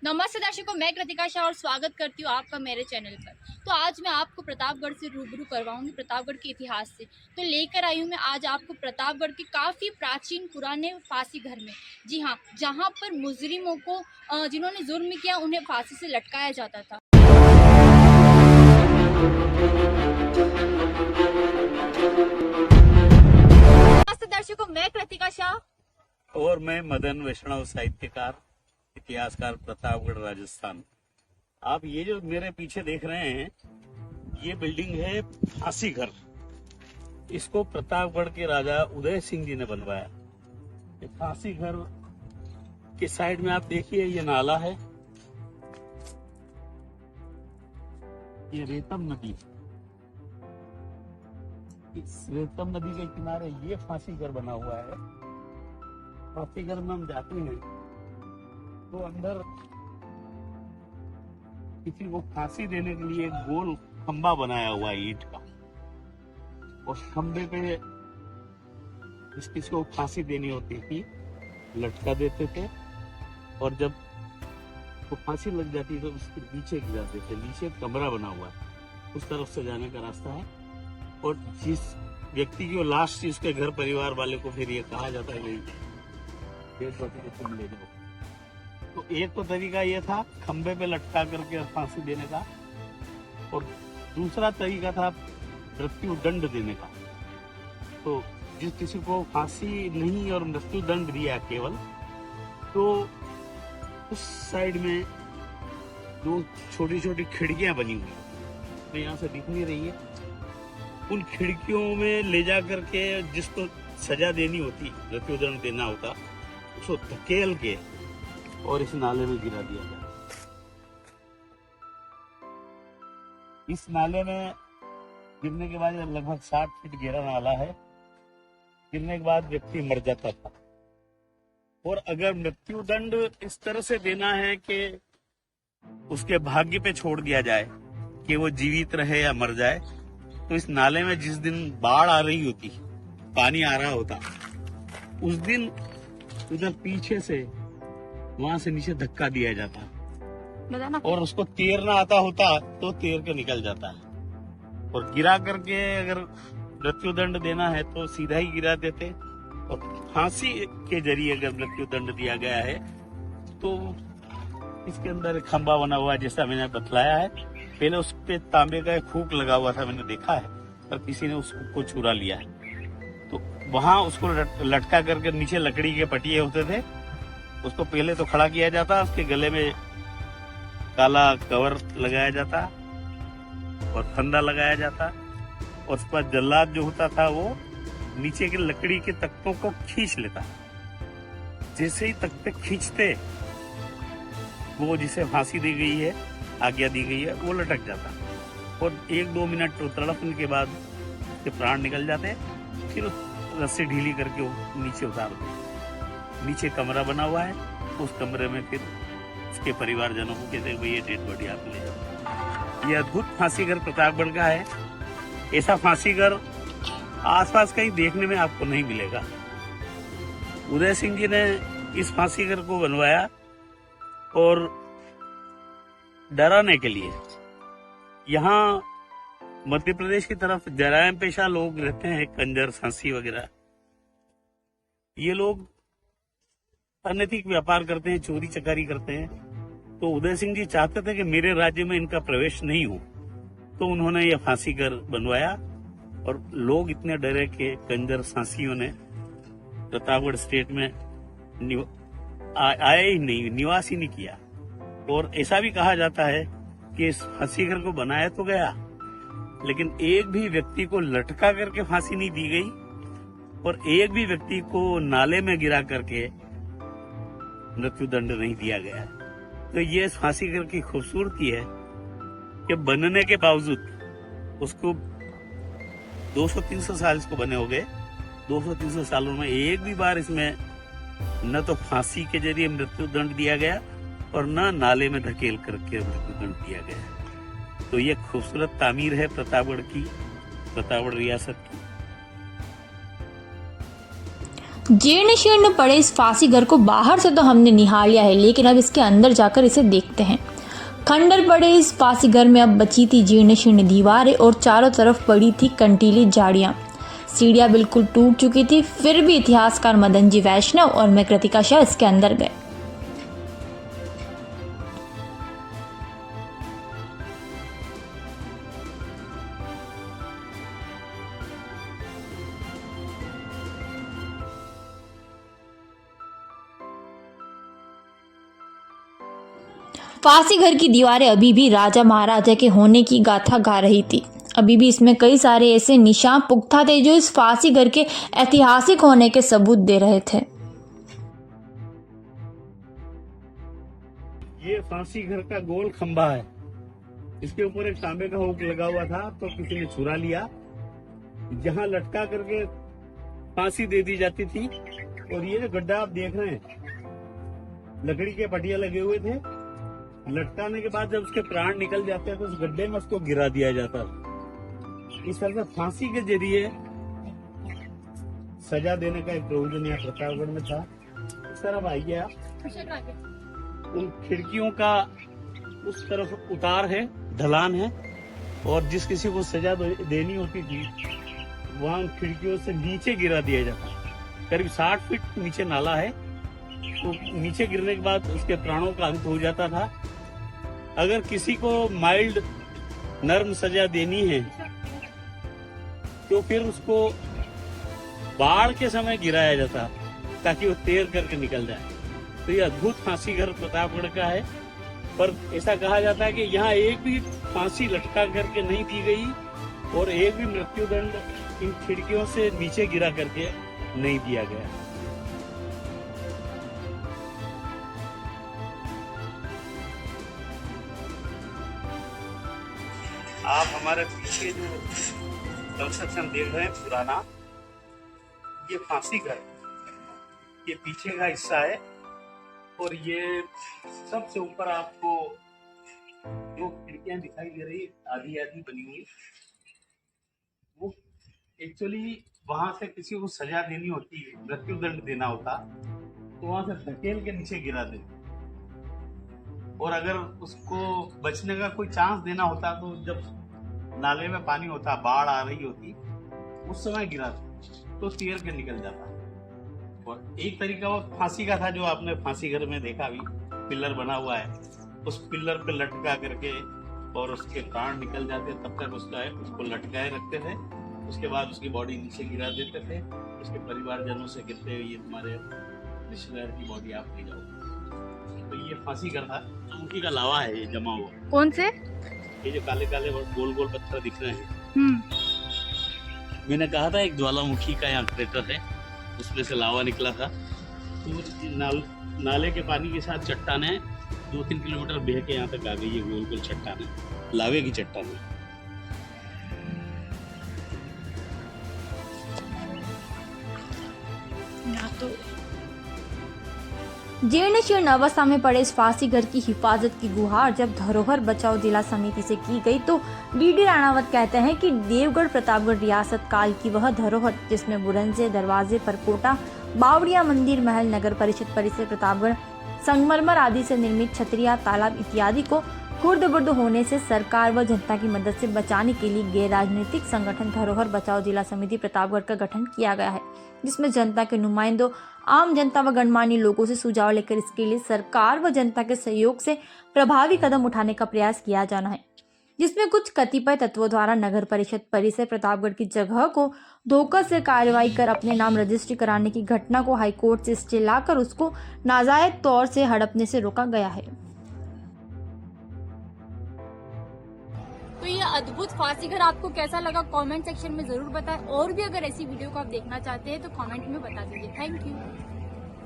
नमस्ते दर्शकों, मैं कृतिका शाह और स्वागत करती हूँ आपका मेरे चैनल पर। तो आज मैं आपको प्रतापगढ़ से रूबरू करवाऊंगी, प्रतापगढ़ के इतिहास से। तो लेकर आई हूँ मैं आज आपको प्रतापगढ़ के काफ़ी प्राचीन पुराने फांसी घर में। जी हाँ, जहाँ पर मुजरिमों को जिन्होंने जुर्म किया उन्हें फांसी से लटकाया जाता था। नमस्ते दर्शकों, मैं कृतिका शाह और मैं मदन वैष्णव, साहित्यकार, इतिहासकार, प्रतापगढ़, राजस्थान। आप ये जो मेरे पीछे देख रहे हैं, ये बिल्डिंग है फांसी घर। इसको प्रतापगढ़ के राजा उदय सिंह जी ने बनवाया। ये फांसी घर के साइड में आप देखिए, ये नाला है, ये रेतम नदी। इस रेतम नदी के किनारे ये फांसी घर बना हुआ है। फांसी घर में हम जाते हैं तो अंदर किसी को फांसी देने के लिए एक गोल खंबा बनाया हुआ है ईंट का। उस खंबे पे जिस किसी को फांसी देनी होती थी लटका देते थे, और जब वो फांसी लग जाती तो उसके नीचे गिराते थे। नीचे एक कमरा बना हुआ है, उस तरफ से जाने का रास्ता है। और जिस व्यक्ति की वो लाश थी उसके घर परिवार वाले को फिर ये कहा जाता है कि तुम ले जाओ। तो एक तो तरीका ये था खंबे पे लटका करके फांसी देने का, और दूसरा तरीका था मृत्यु दंड देने का। तो जिस किसी को फांसी नहीं और मृत्यु दंड दिया केवल, तो उस साइड में दो छोटी छोटी खिड़कियां बनी हुई, तो यहाँ से दिख नहीं रही है। उन खिड़कियों में ले जा करके जिसको सजा देनी होती, मृत्यु दंड देना होता, उसको धकेल के और इस नाले में गिरा दिया गया। इस नाले में गिरने के बाद लगभग 60 फीट गहरा नाला है। गिरने के बाद व्यक्ति मर जाता था। और अगर मृत्यु दंड इस तरह से देना है कि उसके भाग्य पे छोड़ दिया जाए कि वो जीवित रहे या मर जाए, तो इस नाले में जिस दिन बाढ़ आ रही होती, पानी आ रहा होता, उस दिन उधर पीछे से वहां से नीचे धक्का दिया जाता और उसको तैरना आता होता तो तैर के निकल जाता है। और गिरा करके अगर मृत्यु दंड देना है तो सीधा ही गिरा देते, और फांसी के जरिए अगर मृत्यु दंड दिया गया है तो इसके अंदर एक खंबा बना हुआ है जैसा मैंने बतलाया है। पहले उस पे तांबे का एक हुक लगा हुआ था, मैंने देखा है, पर किसी ने उसको चुरा लिया है। तो वहां उसको लटका करके नीचे लकड़ी के पटिए होते थे, उसको पहले तो खड़ा किया जाता, उसके गले में काला कवर लगाया जाता और फंदा लगाया जाता, और उस पर जल्लाद जो होता था वो नीचे के लकड़ी के तख्तों को खींच लेता। जैसे ही तख्ते खींचते, वो जिसे फांसी दी गई है, आज्ञा दी गई है, वो लटक जाता, और 1-2 मिनट तो तड़पने के बाद उसके प्राण निकल जाते। फिर उस रस्सी ढीली करके वो नीचे उतार दो। नीचे कमरा बना हुआ है, उस कमरे में फिर उसके परिवारजनों को कहते हैं ये डेड बॉडी आप ले जाओ। ये अद्भुत फांसी घर प्रतापगढ़ का है। ऐसा फांसी घर आसपास कहीं देखने में आपको नहीं मिलेगा। उदय सिंह जी ने इस फांसी घर को बनवाया और डराने के लिए। यहाँ मध्य प्रदेश की तरफ जरायम पेशा लोग रहते हैं, कंजर, सांसी वगैरह। ये लोग अनैतिक व्यापार करते हैं, चोरी चकारी करते हैं। तो उदय सिंह जी चाहते थे कि मेरे राज्य में इनका प्रवेश नहीं हो, तो उन्होंने यह फांसी घर बनवाया। और लोग इतने डरे कि कंजर सांसियों ने प्रतापगढ़ स्टेट में आए ही नहीं, निवास ही नहीं किया। और ऐसा भी कहा जाता है कि इस फांसी घर को बनाया तो गया, लेकिन एक भी व्यक्ति को लटका करके फांसी नहीं दी गई, और एक भी व्यक्ति को नाले में गिरा करके मृत्यु दंड नहीं दिया गया। तो ये फांसी घर की खूबसूरती है कि बनने के बावजूद उसको 200-300 साल इसको बने हो गए। 200-300 सालों में एक भी बार इसमें न तो फांसी के जरिए मृत्यु दंड दिया गया और न नाले में धकेल करके मृत्यु दंड दिया गया। तो ये खूबसूरत तामीर है प्रतापगढ़ की, प्रतापगढ़ रियासत की। जीर्ण शीर्ण पड़े इस फांसी घर को बाहर से तो हमने निहार लिया है, लेकिन अब इसके अंदर जाकर इसे देखते हैं। खंडर पड़े इस फांसी घर में अब बची थी जीर्ण शीर्ण दीवारें और चारों तरफ पड़ी थी कंटीली झाड़ियां। सीढ़ियां बिल्कुल टूट चुकी थी, फिर भी इतिहासकार मदन जी वैष्णव और मैं कृतिका शाह इसके अंदर गए। फांसी घर की दीवारें अभी भी राजा महाराजा के होने की गाथा गा रही थी। अभी भी इसमें कई सारे ऐसे निशान पुख्ता थे जो इस फांसी घर के ऐतिहासिक होने के सबूत दे रहे थे। ये फांसी घर का गोल खंबा है। इसके ऊपर एक तांबे का हुक लगा हुआ था, तो किसी ने चुरा लिया। जहां लटका करके फांसी दे दी जाती थी। और ये जो गड्ढा आप देख रहे हैं, लकड़ी के पटिया लगे हुए थे। लटकाने के बाद जब उसके प्राण निकल जाते हैं तो उस गड्ढे में उसको गिरा दिया जाता था। इस तरह से फांसी के जरिए सजा देने का एक प्रोविजन यहाँ प्रतापगढ़ में था। इस तरफ आइए आप, उन खिड़कियों का उस तरफ उतार है, ढलान है, और जिस किसी को सजा देनी होती थी वहां उन खिड़कियों से नीचे गिरा दिया जाता। करीब 60 फीट नीचे नाला है, तो नीचे गिरने के बाद उसके प्राणों का अंत हो जाता था। अगर किसी को माइल्ड नर्म सजा देनी है तो फिर उसको बाढ़ के समय गिराया जाता ताकि वो तैर करके निकल जाए। तो ये अद्भुत फांसी घर प्रतापगढ़ का है। पर ऐसा कहा जाता है कि यहाँ एक भी फांसी लटका करके नहीं दी गई और एक भी मृत्युदंड इन खिड़कियों से नीचे गिरा करके नहीं दिया गया। आप हमारे पीछे जो कंस्ट्रक्शन देख रहे हैं पुराना, ये फांसी घर, ये पीछे का हिस्सा है। और ये सबसे ऊपर आपको जो खिड़कियां दिखाई दे रही आधी आधी बनी हुई, वो एक्चुअली वहां से किसी को सजा देनी होती है, मृत्युदंड देना होता, तो वहां से धकेल के नीचे गिरा देते। और अगर उसको बचने का कोई चांस देना होता तो जब नाले में पानी होता, बाढ़ आ रही होती, उस समय गिरा तो तैर के निकल जाता। और एक तरीका वो फांसी का था जो आपने फांसी घर में देखा, अभी पिलर बना हुआ है, उस पिलर पे लटका करके और उसके प्राण निकल जाते तब तक उसको लटकाए रखते थे। उसके बाद उसकी बॉडी नीचे गिरा देते थे। उसके परिवारजनों से कहते हुए ये तुम्हारे रिश्तेदार की बॉडी आप ले जाओ। तो ये फांसी घर था, मुखी का लावा है ये जमा हुआ। कौन से? ये जो काले काले गोल गोल पत्थर दिख रहे हैं, मैंने कहा था एक ज्वालामुखी का यहाँ क्रेटर है, उसमें से लावा निकला था। तो नाले के पानी के साथ चट्टानें 2-3 किलोमीटर बह के यहाँ तक आ गई है, गोल गोल चट्टानें, लावे की चट्टानें। जीर्ण शीर्ण अवस्था में पड़े इस फांसी घर की हिफाजत की गुहार जब धरोहर बचाओ जिला समिति से की गई तो डीडी राणावत कहते हैं कि देवगढ़ प्रतापगढ़ रियासत काल की वह धरोहर जिसमें बुरंजे, दरवाजे, परकोटा, बावड़िया, मंदिर, महल, नगर परिषद परिसर, प्रतापगढ़ संगमरमर आदि से निर्मित छतरिया, तालाब इत्यादि को खुर्द-बुर्द होने से सरकार व जनता की मदद से बचाने के लिए गैर राजनीतिक संगठन धरोहर बचाओ जिला समिति प्रतापगढ़ का गठन किया गया है, जिसमें जनता के नुमाइंदों, आम जनता व गणमान्य लोगों से सुझाव लेकर इसके लिए सरकार व जनता के सहयोग से प्रभावी कदम उठाने का प्रयास किया जाना है, जिसमें कुछ कतिपय तत्वों द्वारा नगर परिषद परिसर प्रतापगढ़ की जगह को धोखा से कार्रवाई कर अपने नाम रजिस्ट्री कराने की घटना को हाईकोर्ट से स्टे लाकर उसको नाजायज तौर से हड़पने से रोका गया है। तो ये अद्भुत फांसी घर आपको कैसा लगा कमेंट सेक्शन में जरूर बताएं, और भी अगर ऐसी वीडियो को आप देखना चाहते हैं तो कमेंट में बता दीजिए। Thank you.